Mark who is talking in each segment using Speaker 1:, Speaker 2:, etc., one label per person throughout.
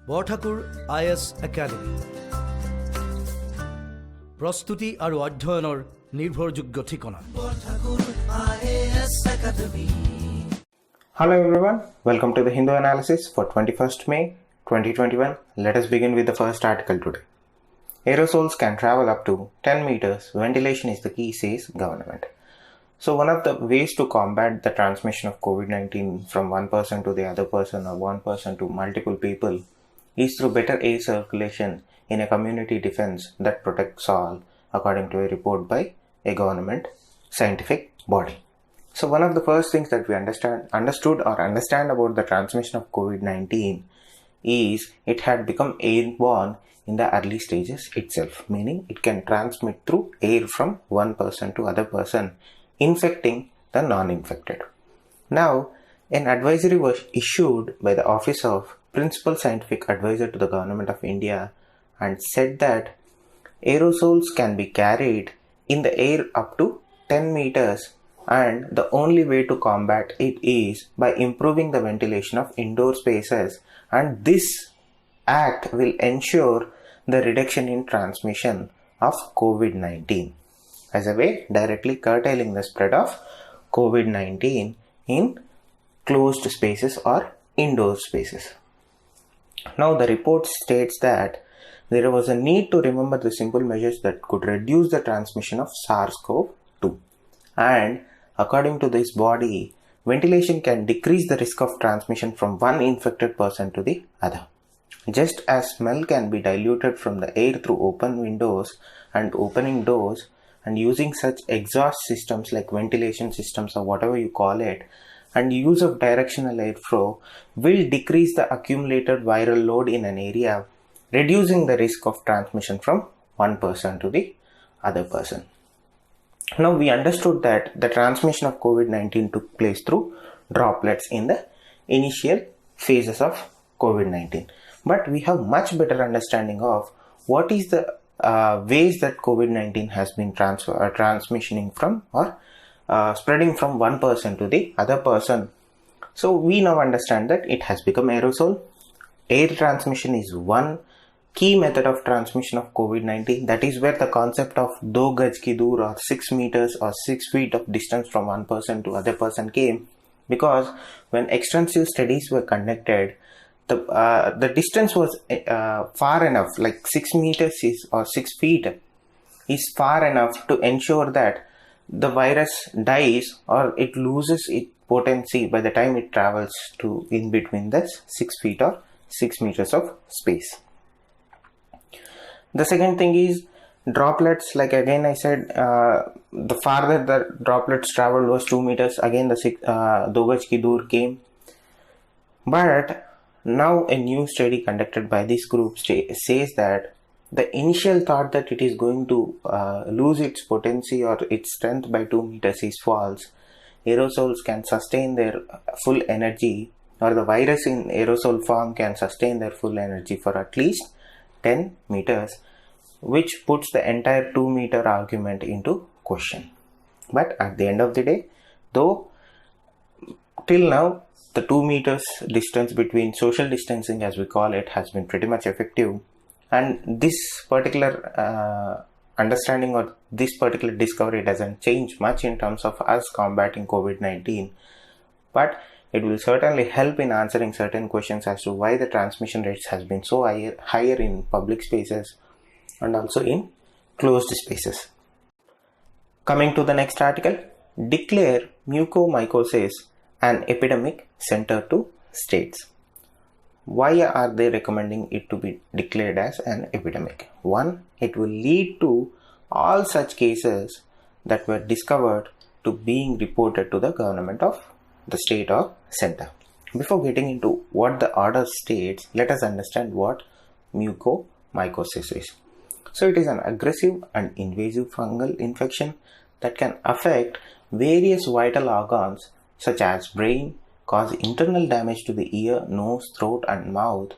Speaker 1: Borthakur IS academy প্ৰস্তুতি আৰু অধ্যয়নৰ নিৰ্ভৰযোগ্য ঠিকনা।
Speaker 2: Hello everyone, welcome to the Hindu analysis for 21st May 2021. Let us begin with the first article today. Aerosols can travel up to 10 meters. Ventilation is the key, says government. So one of the ways to combat the transmission of COVID-19 from one person to the other person or one person to multiple people is through better air circulation in a community defense that protects all, according to a report by a government scientific body. So one of the first things that we understood about the transmission of COVID-19 is it had become airborne in the early stages itself, meaning it can transmit through air from one person to other person, infecting the non-infected. Now, an advisory was issued by the Office of Principal Scientific Advisor to the Government of India and said that aerosols can be carried in the air up to 10 meters, and the only way to combat it is by improving the ventilation of indoor spaces, and this act will ensure the reduction in transmission of COVID-19 as a way directly curtailing the spread of COVID-19 in closed spaces or indoor spaces. Now the report states that there was a need to remember the simple measures that could reduce the transmission of SARS-CoV-2, and according to this body, ventilation can decrease the risk of transmission from one infected person to the other. Just as smell can be diluted from the air through open windows and opening doors, and using such exhaust systems like ventilation systems or whatever you call it, and use of directional airflow will decrease the accumulated viral load in an area, reducing the risk of transmission from one person to the other person. Now we understood that the transmission of COVID-19 took place through droplets in the initial phases of COVID-19. But we have much better understanding of what is the ways that COVID-19 has been transmissioning from or spreading from one person to the other person. So we now understand that it has become aerosol. Air transmission is one key method of transmission of COVID-19. That is where the concept of 2 gaj ki dur or 6 meters or 6 feet of distance from one person to other person came, because when extensive studies were conducted, the distance was far enough, like 6 meters or 6 feet is far enough to ensure that the virus dies or it loses its potency by the time it travels to in between the 6 feet or 6 meters of space. The second thing is droplets. Like again I said, the farther the droplets traveled was 2 meters. Again the 2 gaj ki dur came. But now a new study conducted by this group says that the initial thought that it is going to lose its potency or its strength by 2 meters is false. Aerosols can sustain their full energy, or the virus in aerosol form can sustain their full energy for at least 10 meters, which puts the entire 2 meter argument into question. But at the end of the day, though till now the 2 meters distance between social distancing, as we call it, has been pretty much effective, and this particular understanding or this particular discovery doesn't change much in terms of us combating COVID-19, but it will certainly help in answering certain questions as to why the transmission rates has been so higher in public spaces and also in closed spaces. Coming to the next article, declare mucormycosis an epidemic, center to states. Why are they recommending it to be declared as an epidemic? One, it will lead to all such cases that were discovered to being reported to the government of the state or center. Before getting into what the order states, let us understand what mucormycosis is. So it is an aggressive and invasive fungal infection that can affect various vital organs such as brain, cause internal damage to the ear, nose, throat and mouth.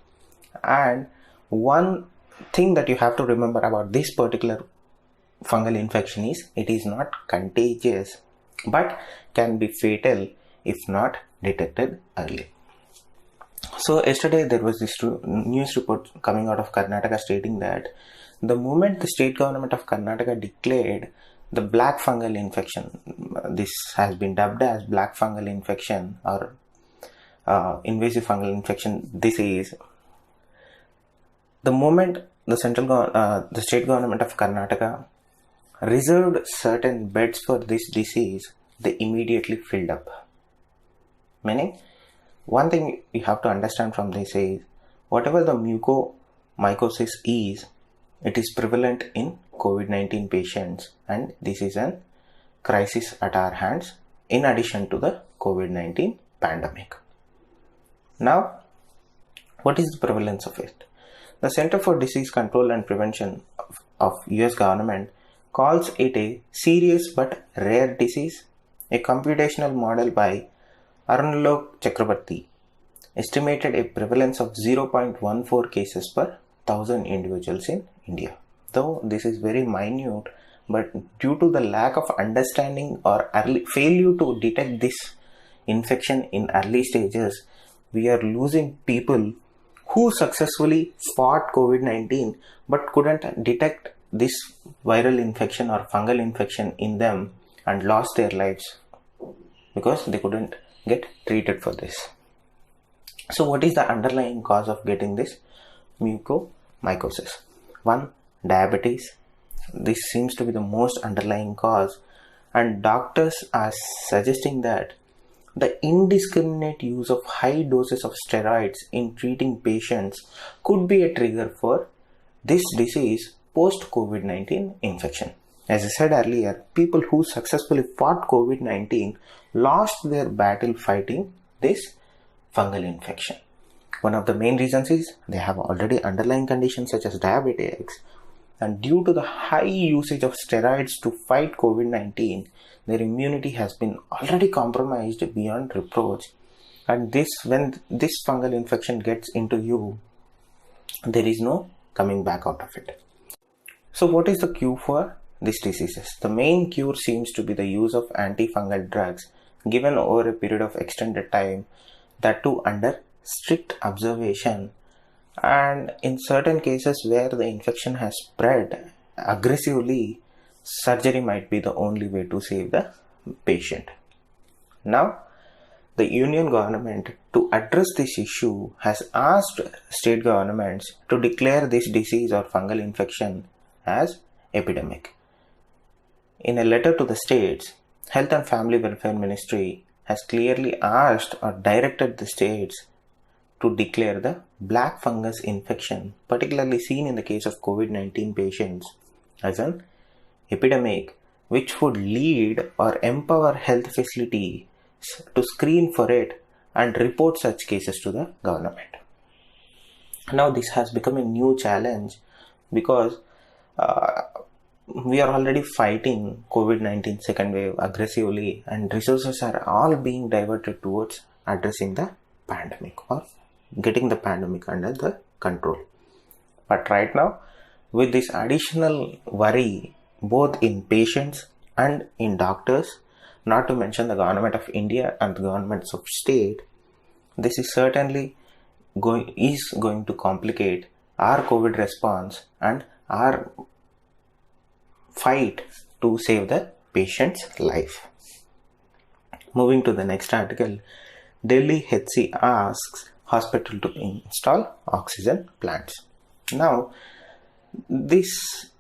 Speaker 2: And one thing that you have to remember about this particular fungal infection is it is not contagious but can be fatal if not detected early. So yesterday there was this news report coming out of Karnataka stating that the moment the state government of Karnataka declared the black fungal infection, this has been dubbed as black fungal infection or invasive fungal infection disease. The moment the the state government of Karnataka reserved certain beds for this disease, they immediately filled up. Meaning, one thing you have to understand from this is, whatever the mucormycosis is, it is prevalent in COVID-19 patients, and this is a crisis at our hands in addition to the COVID-19 pandemic. Now, what is the prevalence of it? The Center for Disease Control and Prevention of US government calls it a serious but rare disease. A computational model by Arunalok Chakrabarty estimated a prevalence of 0.14 cases per 1,000 individuals in India. Though this is very minute, but due to the lack of understanding or failure to detect this infection in early stages, we are losing people who successfully fought COVID-19 but couldn't detect this viral infection or fungal infection in them and lost their lives because they couldn't get treated for this. So what is the underlying cause of getting this mucormycosis? One, diabetes. This seems to be the most underlying cause, and doctors are suggesting that the indiscriminate use of high doses of steroids in treating patients could be a trigger for this disease post-COVID-19 infection. As I said earlier, people who successfully fought COVID-19 lost their battle fighting this fungal infection. One of the main reasons is they have already underlying conditions such as diabetes, and due to the high usage of steroids to fight COVID-19, their immunity has been already compromised beyond reproach. And when this fungal infection gets into you, there is no coming back out of it. So what is the cure for these diseases? The main cure seems to be the use of antifungal drugs given over a period of extended time, that too under strict observation, and in certain cases where the infection has spread aggressively, surgery might be the only way to save the patient. Now, the union government, to address this issue, has asked state governments to declare this disease or fungal infection as epidemic. In a letter to the states, Health and Family Welfare Ministry has clearly asked or directed the states to declare the black fungus infection, particularly seen in the case of COVID-19 patients, as an epidemic, which would lead or empower health facilities to screen for it and report such cases to the government. Now this has become a new challenge because we are already fighting COVID-19 second wave aggressively, and resources are all being diverted towards addressing the pandemic or getting the pandemic under the control. But right now, with this additional worry both in patients and in doctors, not to mention the government of India and the governments of state, this is certainly going to complicate our COVID response and our fight to save the patient's life. Moving to the next article, Delhi HC asks hospital to install oxygen plants. Now, this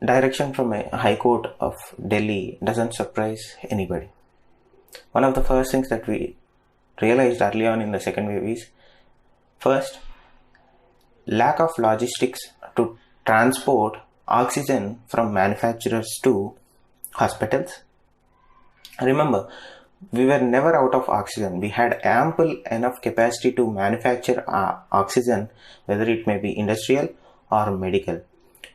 Speaker 2: direction from a High Court of Delhi doesn't surprise anybody. One of the first things that we realized early on in the second wave is, first, lack of logistics to transport oxygen from manufacturers to hospitals. Remember, we were never out of oxygen. We had ample enough capacity to manufacture oxygen, whether it may be industrial or medical.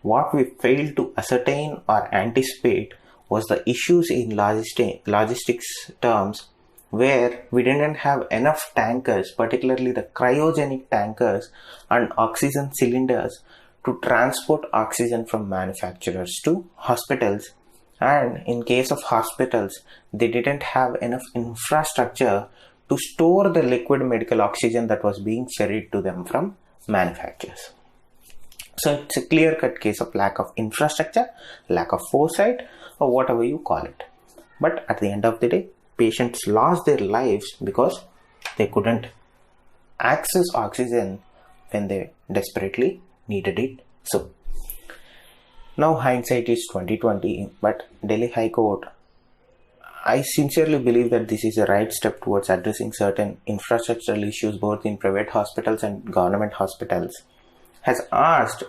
Speaker 2: What we failed to ascertain or anticipate was the issues in logistics terms, where we didn't have enough tankers, particularly the cryogenic tankers and oxygen cylinders, to transport oxygen from manufacturers to hospitals. And in case of hospitals, they didn't have enough infrastructure to store the liquid medical oxygen that was being ferried to them from manufacturers. So it's a clear-cut case of lack of infrastructure, lack of foresight, or whatever you call it. But at the end of the day, patients lost their lives because they couldn't access oxygen when they desperately needed it. So now hindsight is 2020, but Delhi High Court, I sincerely believe that this is a right step towards addressing certain infrastructural issues both in private hospitals and government hospitals, has asked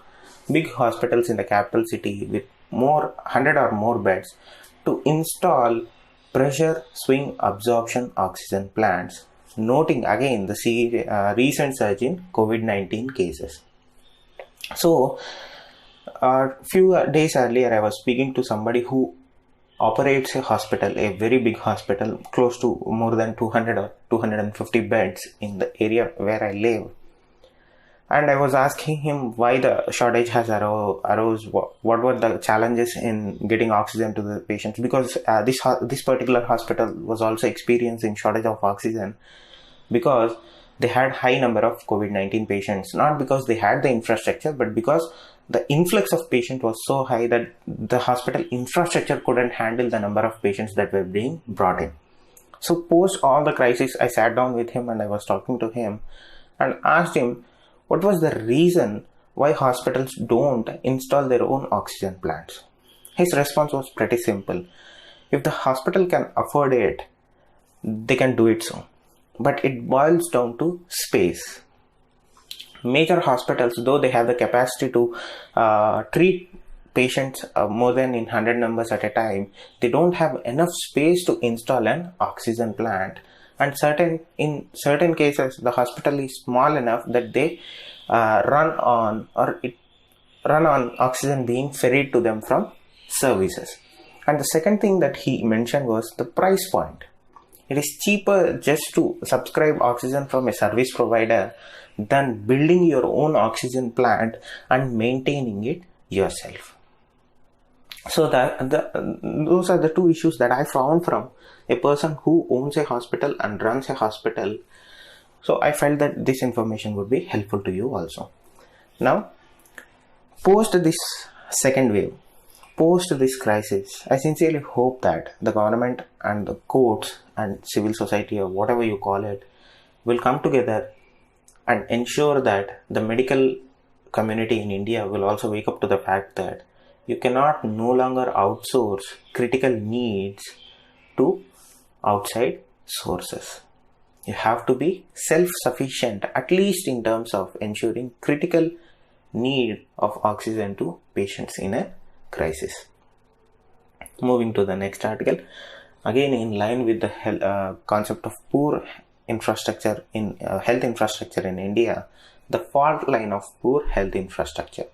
Speaker 2: big hospitals in the capital city with 100 or more beds to install pressure swing absorption oxygen plants, noting again the recent surge in COVID-19 cases. So, a few days earlier, I was speaking to somebody who operates a hospital, a very big hospital, close to more than 200 or 250 beds in the area where I live. And I was asking him why the shortage has arose, what were the challenges in getting oxygen to the patients, because this particular hospital was also experiencing shortage of oxygen because they had high number of COVID-19 patients, not because they had the infrastructure, but because the influx of patients was so high that the hospital infrastructure couldn't handle the number of patients that were being brought in. So post all the crisis, I sat down with him and I was talking to him and asked him what was the reason why hospitals don't install their own oxygen plants. His response was pretty simple. If the hospital can afford it, they can do it so. But it boils down to space. Major hospitals, though they have the capacity to treat patients more than in 100 numbers at a time, they don't have enough space to install an oxygen plant. And in certain cases, the hospital is small enough that they run on oxygen being ferried to them from services. And the second thing that he mentioned was the price point. It is cheaper just to subscribe oxygen from a service provider than building your own oxygen plant and maintaining it yourself. So those are the two issues that I found from a person who owns a hospital and runs a hospital. So I felt that this information would be helpful to you also. Now, post this second wave, post this crisis, I sincerely hope that the government and the courts and civil society, or whatever you call it, will come together and ensure that the medical community in India will also wake up to the fact that you cannot no longer outsource critical needs to outside sources. You have to be self-sufficient, at least in terms of ensuring critical need of oxygen to patients in a crisis. Moving to the next article, again in line with the concept of poor infrastructure in health infrastructure in India, the fault line of poor health infrastructure.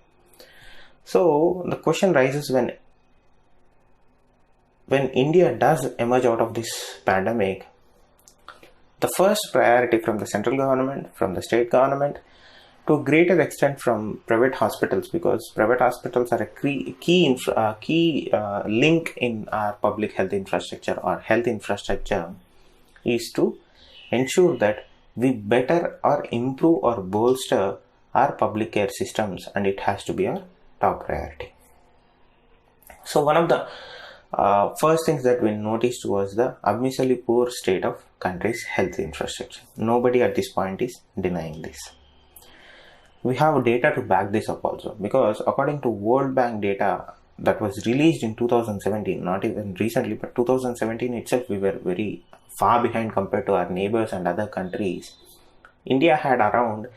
Speaker 2: So the question rises, when India does emerge out of this pandemic, the first priority from the central government, from the state government, to a greater extent from private hospitals, because private hospitals are a key link in our public health infrastructure or health infrastructure, is to ensure that we better or improve or bolster our public care systems, and it has to be our top priority. So one of the first things that we noticed was the abysmally poor state of country's health infrastructure. Nobody at this point is denying this. We have data to back this up also, because according to World Bank data that was released in 2017, not even recently, but 2017 itself, we were very far behind compared to our neighbors and other countries. India had around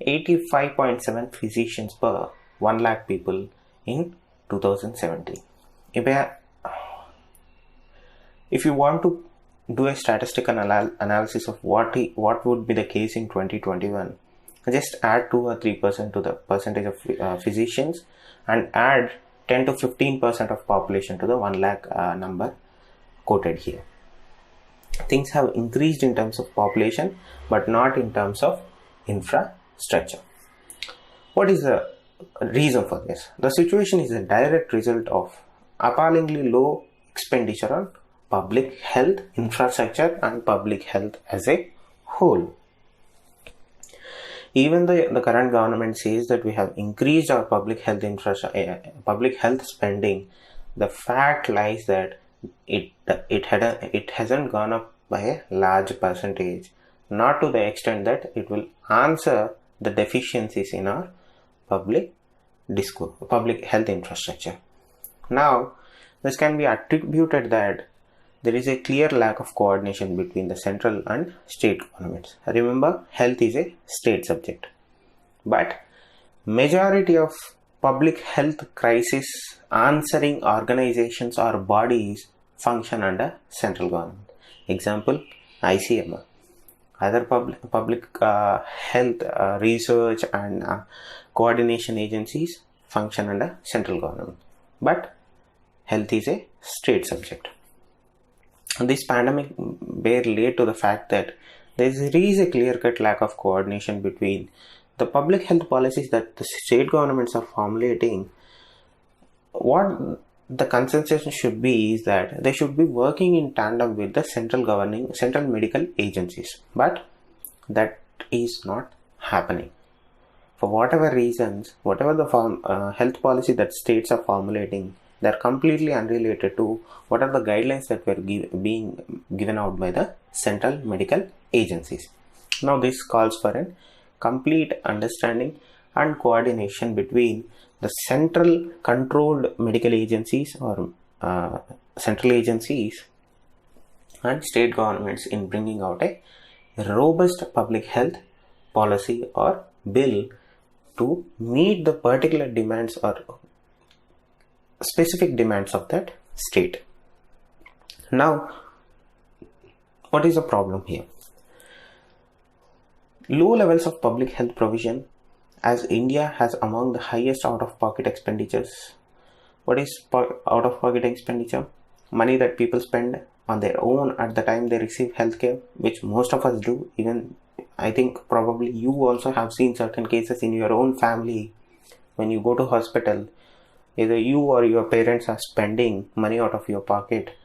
Speaker 2: 85.7 physicians per 1 lakh people in 2017. If you want to do a statistical analysis of what would be the case in 2021, just add 2 or 3% to the percentage of physicians and add 10 to 15% of population to the 1 lakh number quoted here. Things have increased in terms of population, but not in terms of infrastructure. What is the reason for this? The situation is a direct result of appallingly low expenditure on public health infrastructure and public health as a whole. Even though the current government says that we have increased our public health public health spending, the fact lies that it hasn't gone up by a large percentage, not to the extent that it will answer the deficiencies in our public health infrastructure. Now, this can be attributed that there is a clear lack of coordination between the central and state governments. Remember, health is a state subject. But majority of public health crisis answering organizations or bodies function under central government. Example, ICMR. Other public health research and coordination agencies function under central government. But health is a state subject. This pandemic bear led to the fact that there is a clear-cut lack of coordination between the public health policies that the state governments are formulating. What the consensus should be is that they should be working in tandem with the central medical agencies, but that is not happening. For whatever reasons, whatever the health policy that states are formulating, they are completely unrelated to what are the guidelines that were being given out by the central medical agencies. Now this calls for a complete understanding and coordination between the central controlled medical agencies or central agencies and state governments in bringing out a robust public health policy or bill to meet the particular demands or specific demands of that state. Now, what is the problem here? Low levels of public health provision, as India has among the highest out-of-pocket expenditures. What is out-of-pocket expenditure? Money that people spend on their own at the time they receive healthcare, which most of us do. Even I think probably you also have seen certain cases in your own family. When you go to hospital, either you or your parents are spending money out of your pocket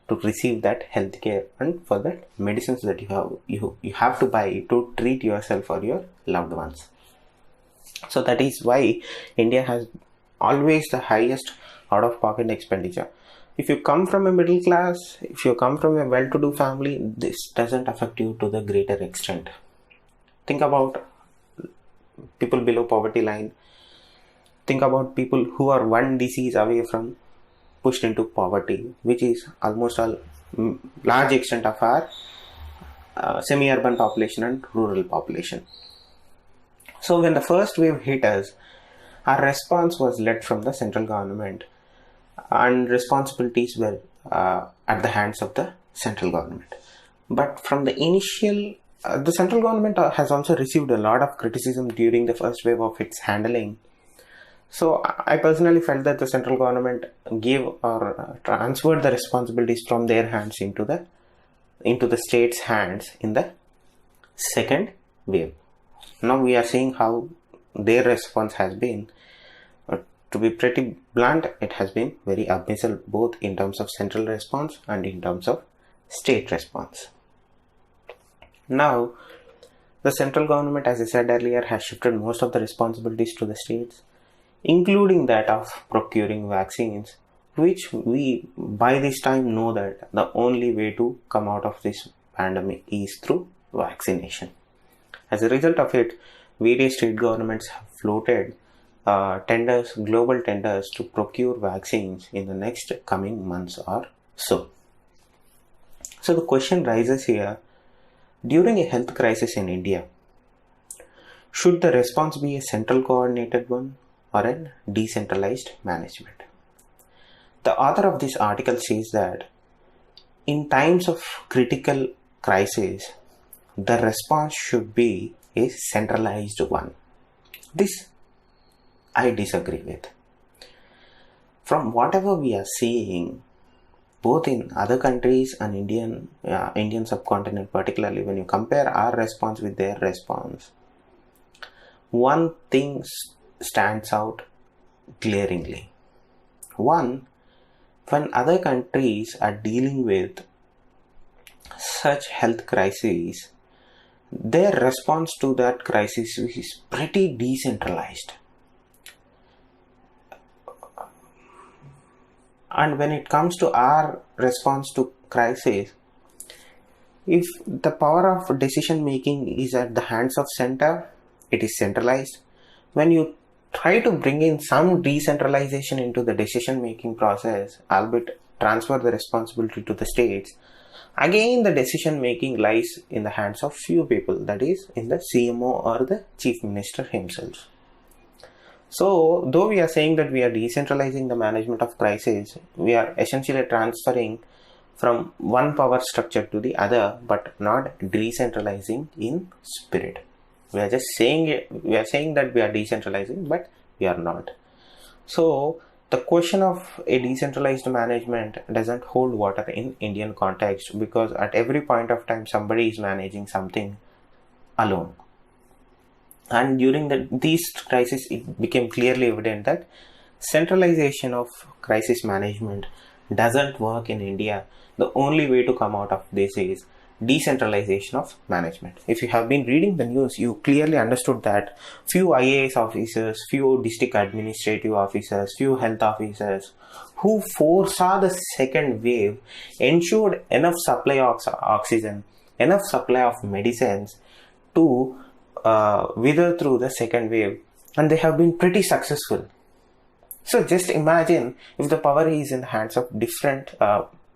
Speaker 2: to receive that healthcare and for that medicines that you have to buy to treat yourself or your loved ones. So that is why India has always the highest out-of-pocket expenditure. If you come from a middle class, if you come from a well-to-do family, this doesn't affect you to the greater extent. Think about people below poverty line. Think about people who are one disease away from pushed into poverty, which is almost a large extent of our semi-urban population and rural population. So when the first wave hit us, our response was led from the central government and responsibilities were at the hands of the central government. But from the initial, the central government has also received a lot of criticism during the first wave of its handling. So I personally felt that the central government gave or transferred the responsibilities from their hands into the state's hands in the second wave. Now we are seeing how their response has been. To be pretty blunt, it has been very abysmal, both in terms of central response and in terms of state response. Now, the central government, as I said earlier, has shifted most of the responsibilities to the states, including that of procuring vaccines, which we by this time know that the only way to come out of this pandemic is through vaccination. As a result of it, various state governments have floated global tenders to procure vaccines in the next coming months or so. So the question rises here, during a health crisis in India, should the response be a central coordinated one or a decentralized management? The author of this article says that in times of critical crisis, the response should be a centralized one. This I disagree with. From whatever we are seeing, both in other countries and Indian subcontinent, particularly when you compare our response with their response, one thing stands out glaringly. One, when other countries are dealing with such health crises, their response to that crisis is pretty decentralized. And when it comes to our response to crisis, if the power of decision making is at the hands of center, it is centralized. When you try to bring in some decentralization into the decision making process, albeit transfer the responsibility to the states, again the decision making lies in the hands of few people, that is in the CMO or the chief minister himself. So though we are saying that we are decentralizing the management of crisis, we are essentially transferring from one power structure to the other, but not decentralizing in spirit. We are just saying that we are decentralizing, but we are not. So the question of a decentralized management doesn't hold water in Indian context, because at every point of time somebody is managing something alone. And during these crises, it became clearly evident that centralization of crisis management doesn't work in India. The only way to come out of this is decentralization of management. If you have been reading the news, you clearly understood that few IAS officers, few district administrative officers, few health officers who foresaw the second wave ensured enough supply of oxygen, enough supply of medicines to wither through the second wave, and they have been pretty successful. So just imagine if the power is in the hands of different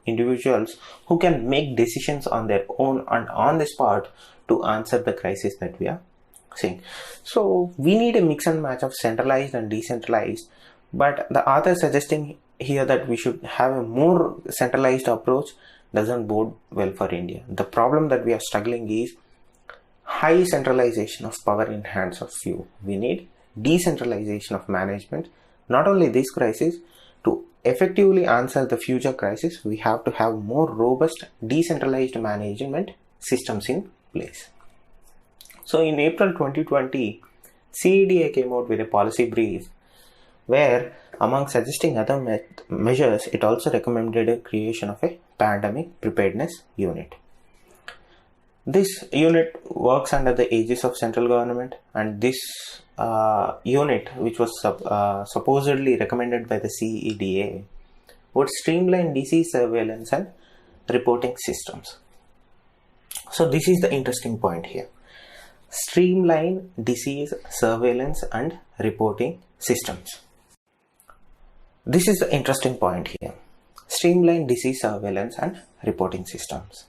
Speaker 2: individuals who can make decisions on their own and on the spot to answer the crisis that we are seeing. So we need a mix and match of centralized and decentralized, but the author suggesting here that we should have a more centralized approach doesn't bode well for India. The problem that we are struggling is high centralization of power in hands of few. We need decentralization of management. Not only this crisis, to effectively answer the future crisis, we have to have more robust decentralized management systems in place. So in April 2020, CEDA came out with a policy brief where, among suggesting other measures, it also recommended a creation of a pandemic preparedness unit. This unit works under the aegis of central government, and this unit, which was supposedly recommended by the CEDA, would streamline disease surveillance and reporting systems. So this is the interesting point here. Streamline disease surveillance and reporting systems. This is the interesting point here. Streamline disease surveillance and reporting systems.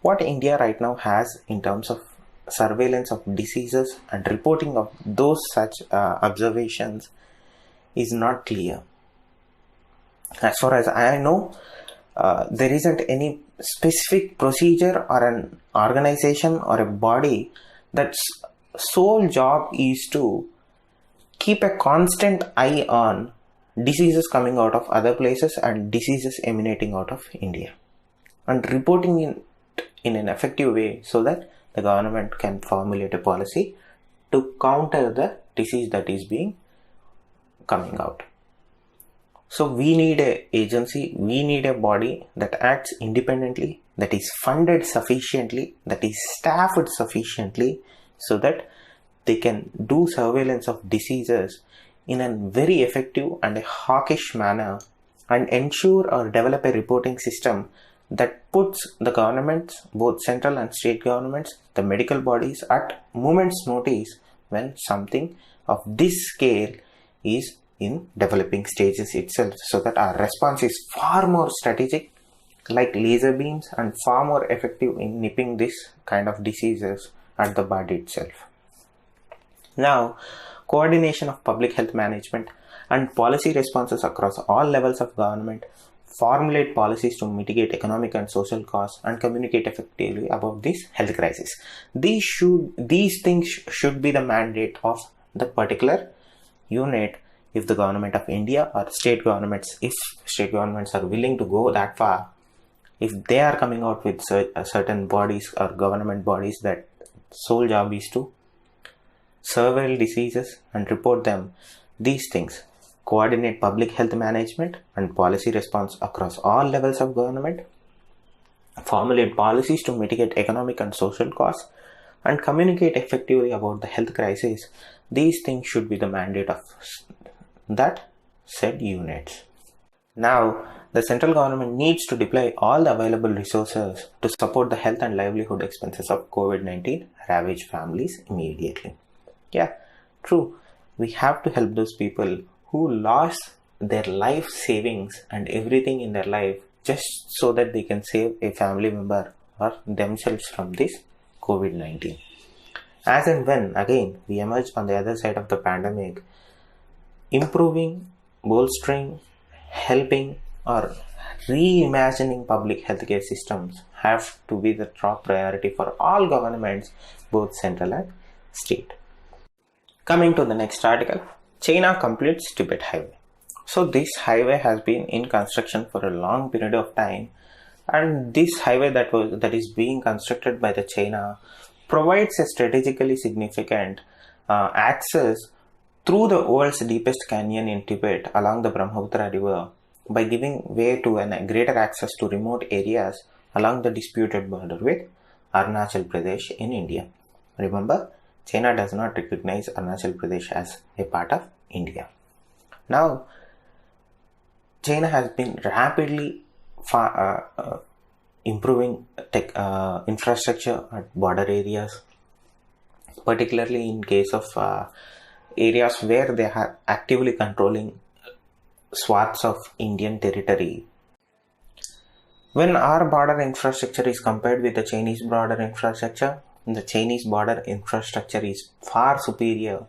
Speaker 2: What India right now has in terms of surveillance of diseases and reporting of those such observations is not clear. As far as I know, there isn't any specific procedure or an organization or a body that's sole job is to keep a constant eye on diseases coming out of other places and diseases emanating out of India, and reporting in an effective way so that the government can formulate a policy to counter the disease that is being coming out. So we need an agency, we need a body that acts independently, that is funded sufficiently, that is staffed sufficiently, so that they can do surveillance of diseases in a very effective and a hawkish manner, and ensure or develop a reporting system that puts the governments, both central and state governments, the medical bodies, at moment's notice when something of this scale is in developing stages itself, so that our response is far more strategic, like laser beams, and far more effective in nipping this kind of diseases at the bud itself. Now, coordination of public health management and policy responses across all levels of government, formulate policies to mitigate economic and social costs, and communicate effectively about this health crisis. These things should be the mandate of the particular unit. If the government of India or state governments, if state governments are willing to go that far, if they are coming out with certain bodies or government bodies that sole job is to surveil diseases and report them, these things coordinate public health management and policy response across all levels of government, formulate policies to mitigate economic and social costs, and communicate effectively about the health crisis. These things should be the mandate of that said units. Now, the central government needs to deploy all the available resources to support the health and livelihood expenses of COVID-19 ravaged families immediately. Yeah, true. We have to help those people who lost their life savings and everything in their life just so that they can save a family member or themselves from this COVID-19. As and when, again, we emerge on the other side of the pandemic, improving, bolstering, helping, or reimagining public healthcare systems have to be the top priority for all governments, both central and state. Coming to the next article, China completes Tibet Highway. So this highway has been in construction for a long period of time, and this highway that is being constructed by the China provides a strategically significant access through the world's deepest canyon in Tibet along the Brahmaputra River by giving way to a greater access to remote areas along the disputed border with Arunachal Pradesh in India. Remember, China does not recognize Arunachal Pradesh as a part of India. Now, China has been rapidly improving infrastructure at border areas, particularly in case of areas where they are actively controlling swaths of Indian territory. When our border infrastructure is compared with the Chinese border infrastructure, the Chinese border infrastructure is far superior.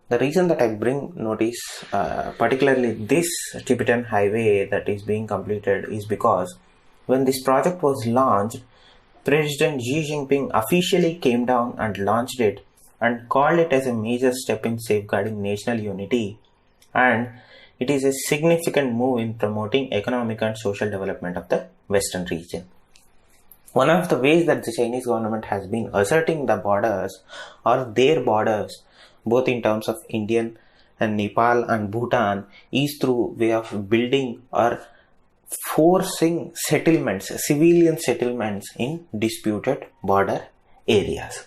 Speaker 2: The reason that I bring notice, particularly this Tibetan highway that is being completed, is because when this project was launched, President Xi Jinping officially came down and launched it and called it as a major step in safeguarding national unity, and it is a significant move in promoting economic and social development of the Western region. One of the ways that the Chinese government has been asserting the borders or their borders, both in terms of Indian and Nepal and Bhutan, is through way of building or forcing settlements, civilian settlements in disputed border areas.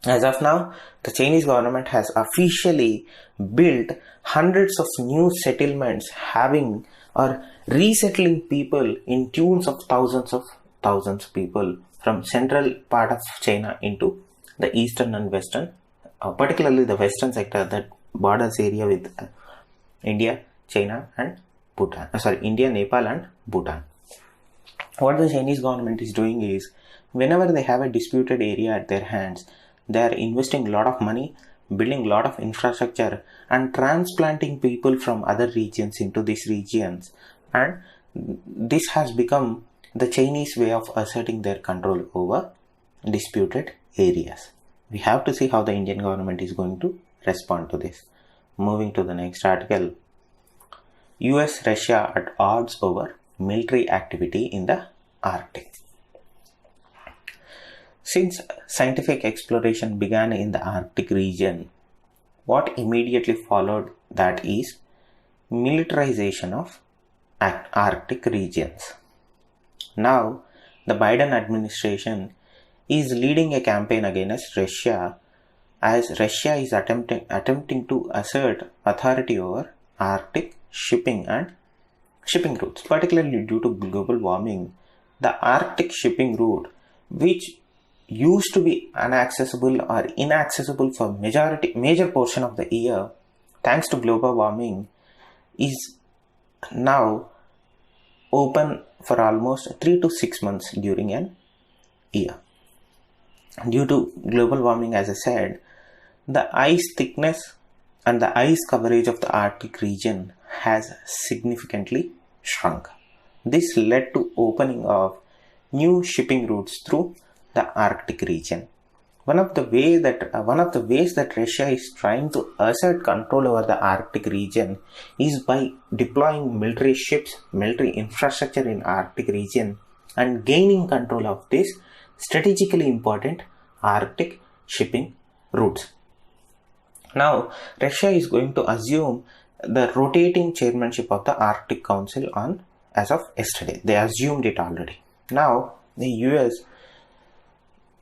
Speaker 2: As of now, the Chinese government has officially built hundreds of new settlements having or resettling people in tunes of thousands of people from central part of China into the eastern and western, particularly the western sector that borders area with India, China and Bhutan. India, Nepal and Bhutan. What the Chinese government is doing is, whenever they have a disputed area at their hands, they are investing a lot of money, building a lot of infrastructure and transplanting people from other regions into these regions, and this has become the Chinese way of asserting their control over disputed areas. We have to see how the Indian government is going to respond to this. Moving to the next article, US-Russia at odds over military activity in the Arctic. Since scientific exploration began in the Arctic region, what immediately followed that is militarization of Arctic regions. Now, the Biden administration is leading a campaign against Russia, as Russia is attempting to assert authority over Arctic shipping routes, particularly due to global warming. The Arctic shipping route, which used to be inaccessible or inaccessible for major portion of the year, thanks to global warming, is now open for almost 3 to 6 months during an year. Due to global warming, as I said, the ice thickness and the ice coverage of the Arctic region has significantly shrunk. This led to opening of new shipping routes through the Arctic region. One of the ways that Russia is trying to assert control over the Arctic region is by deploying military ships, military infrastructure in Arctic region, and gaining control of this strategically important Arctic shipping routes. Now, Russia is going to assume the rotating chairmanship of the Arctic Council on as of yesterday. They assumed it already. Now the US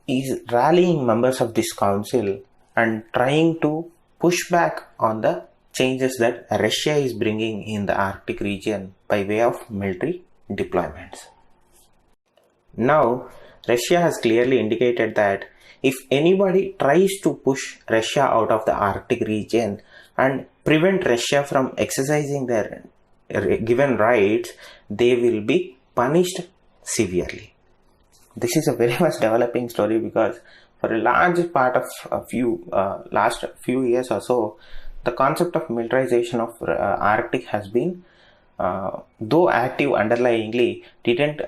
Speaker 2: is rallying members of this council and trying to push back on the changes that Russia is bringing in the Arctic region by way of military deployments. Now, Russia has clearly indicated that if anybody tries to push Russia out of the Arctic region and prevent Russia from exercising their given rights, they will be punished severely. This is a very much developing story because for a large part of last few years or so, the concept of militarization of Arctic has been, though active underlyingly, didn't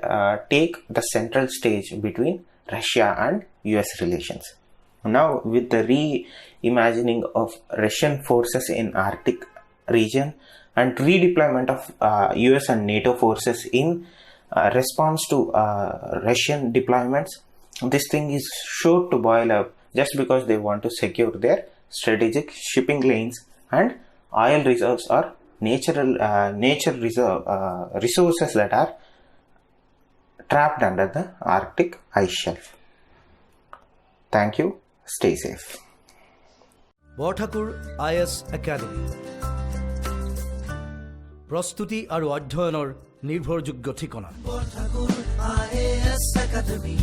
Speaker 2: take the central stage between Russia and US relations. Now, with the reimagining of Russian forces in Arctic region and redeployment of US and NATO forces in response to Russian deployments, this thing is sure to boil up just because they want to secure their strategic shipping lanes and oil reserves or resources that are trapped under the Arctic ice shelf. Thank you. Stay safe.
Speaker 1: Borthakur IS academy প্ৰস্তুতি আৰু অধ্যয়নৰ নিৰ্ভৰযোগ্য ঠিকনা। Borthakur IS academy.